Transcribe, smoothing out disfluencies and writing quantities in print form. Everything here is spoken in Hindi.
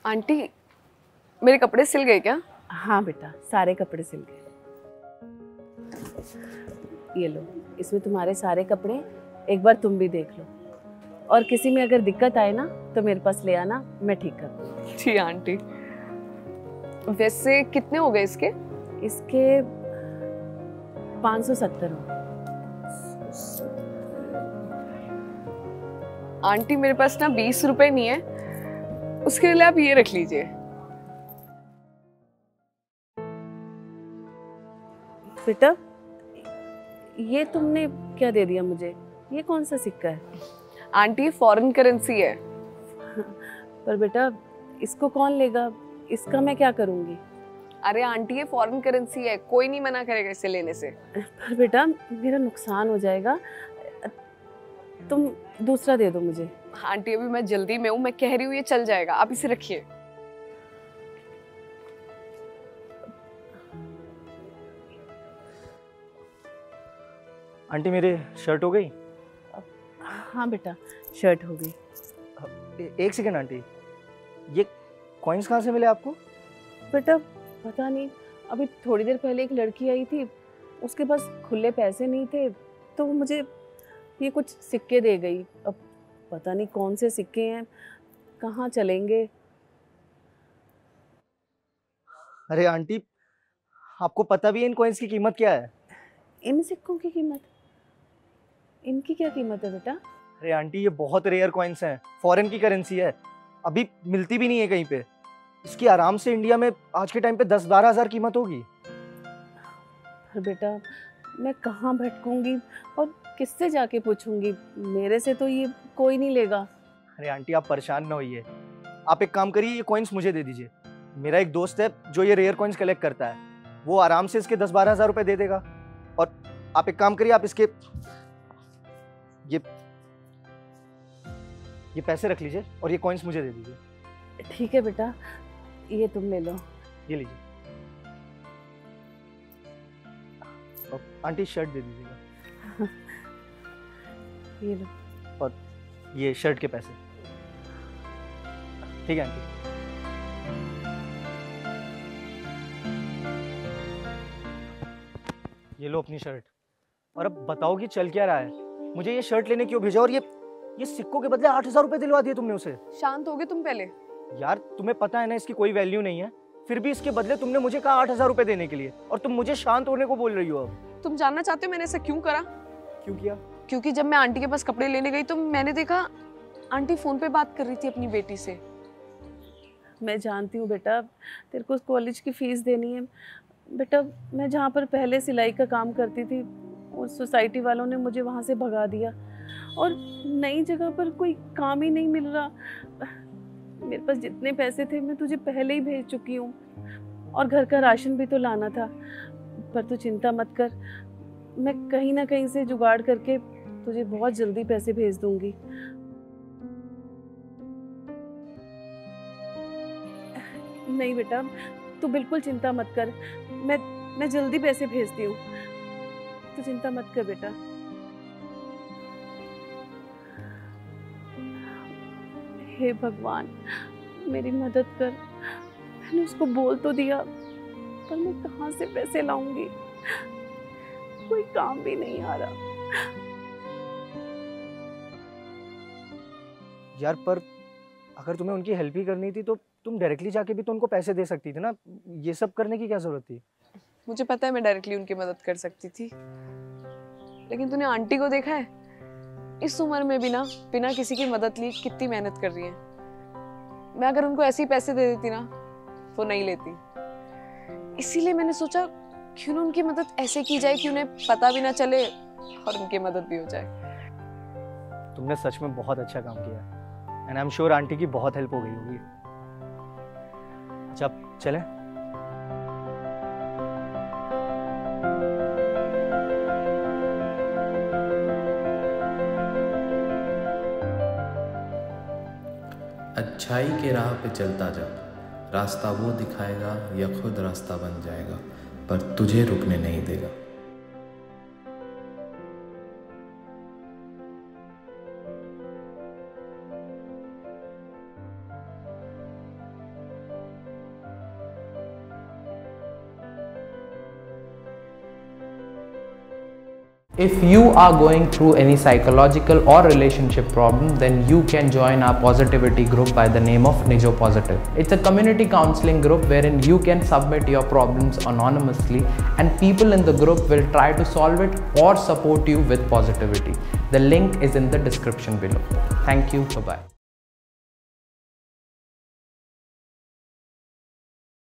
आंटी, मेरे कपड़े सिल गए क्या? हाँ बेटा, सारे कपड़े सिल गए। ये लो, इसमें तुम्हारे सारे कपड़े, एक बार तुम भी देख लो। और किसी में अगर दिक्कत आए ना तो मेरे पास ले आना, मैं ठीक कर दूँगी। जी आंटी। वैसे कितने हो गए इसके? इसके 570 हो। आंटी मेरे पास ना 20 रुपए नहीं है, उसके लिए आप ये रख लीजिए। बेटा, ये तुमने क्या दे दिया मुझे? ये कौन सा सिक्का है? आंटी फॉरेन करेंसी है। पर बेटा, इसको कौन लेगा? इसका मैं क्या करूंगी? अरे आंटी, ये फॉरेन करेंसी है, कोई नहीं मना करेगा इसे लेने से। पर बेटा, मेरा नुकसान हो जाएगा। तुम दूसरा दे दो मुझे। आंटी अभी मैं जल्दी में हूँ, मैं कह रही हूँ ये चल जाएगा, आप इसे रखिए। आंटी मेरी शर्ट हो गई? हाँ बेटा, शर्ट हो गई। एक सेकेंड आंटी, ये कॉइन्स कहाँ से मिले आपको? बेटा पता नहीं, अभी थोड़ी देर पहले एक लड़की आई थी, उसके पास खुले पैसे नहीं थे तो वो मुझे ये कुछ सिक्के दे गई। अब पता नहीं कौन से सिक्के हैं, कहाँ चलेंगे। अरे आंटी, आपको पता भी है इन कॉइन्स की कीमत क्या है? इन सिक्कों की कीमत? इनकी क्या कीमत है बेटा? अरे आंटी, ये बहुत रेयर कॉइन्स हैं, फॉरेन की करेंसी है, अभी मिलती भी नहीं है कहीं पे। इसकी आराम से इंडिया में आज के टाइम पे 10-12 हज़ार कीमत होगी। पर बेटा, मैं कहाँ भटकूंगी और किससे जाके पूछूंगी? मेरे से तो ये कोई नहीं लेगा। अरे आंटी, आप परेशान ना होइए, आप एक काम करिए, ये कॉइन्स मुझे दे दीजिए। मेरा एक दोस्त है जो ये रेयर कॉइन्स कलेक्ट करता है, वो आराम से इसके 10-12 हज़ार रुपए दे देगा। और आप एक काम करिए, आप इसके ये पैसे रख लीजिए और ये कॉइन्स मुझे दे दीजिए। ठीक है बेटा, ये तुम ले लो। ये लीजिए। और आंटी शर्ट दे दीजिएगा। ये लो। और ये शर्ट के पैसे। ठीक है आंटी। ये लो अपनी शर्ट। और अब बताओ कि चल क्या रहा है? मुझे ये शर्ट लेने क्यों भेजा? और ये सिक्कों के बदले 8,000 रुपए दिलवा दिए तुमने उसे। शांत हो गए तुम पहले? यार तुम्हें पता है ना इसकी कोई वैल्यू नहीं है, फिर भी इसके बदले तुमने मुझे कहा 8,000 रुपए देने के लिए, और तुम मुझे शांत होने को बोल रही हो अब। तुम जानना चाहते हो मैंने ऐसा क्यों करा? क्यों किया? क्योंकि जब मैं आंटी के पास कपड़े लेने गई तो मैंने देखा आंटी फोन पे बात कर रही थी अपनी बेटी से। मैं जानती हूँ बेटा, तेरे को कॉलेज की फीस देनी है। बेटा, मैं जहाँ पर पहले सिलाई का काम करती थी, उस सोसाइटी वालों ने मुझे वहाँ से भगा दिया और नई जगह पर कोई काम ही नहीं मिल रहा। मेरे पास जितने पैसे थे मैं तुझे पहले ही भेज चुकी हूँ, और घर का राशन भी तो लाना था। पर तू चिंता मत कर, मैं कहीं ना कहीं से जुगाड़ करके तुझे बहुत जल्दी पैसे भेज दूंगी। नहीं बेटा, तू बिल्कुल चिंता मत कर, मैं जल्दी पैसे भेजती हूँ, तू चिंता मत कर बेटा। हे भगवान, मेरी मदद कर। मैंने उसको बोल तो दिया, पर मैं कहाँ से पैसे लाऊंगी? कोई काम भी नहीं आ रहा। यार पर अगर तुम्हें उनकी हेल्प ही करनी थी तो तुम डायरेक्टली जाके भी तो उनको पैसे दे सकती थी ना, ये सब करने की क्या जरूरत थी? मुझे पता है मैं डायरेक्टली उनकी मदद कर सकती थी, लेकिन तूने आंटी को देखा है? इस उम्र में भी ना बिना किसी की मदद लिए कितनी मेहनत कर रही है। मैं अगर उनको ऐसे ही पैसे दे देती ना, वो नहीं लेती। इसीलिए मैंने सोचा क्यों ना उनकी मदद ऐसे की जाए कि उन्हें पता भी ना चले और उनकी मदद भी हो जाए। तुमने सच में बहुत अच्छा काम किया, and I am sure aunty की बहुत हेल्प हो गई होगी। अच्छा अब चलें? अच्छाई के राह पे चलता जा, रास्ता वो दिखाएगा या खुद रास्ता बन जाएगा, पर तुझे रुकने नहीं देगा। If you are going through any psychological or relationship problem, then you can join our positivity group by the name of Nijo Positive. It's a community counseling group wherein you can submit your problems anonymously and people in the group will try to solve it or support you with positivity. The link is in the description below. Thank you. Bye-bye.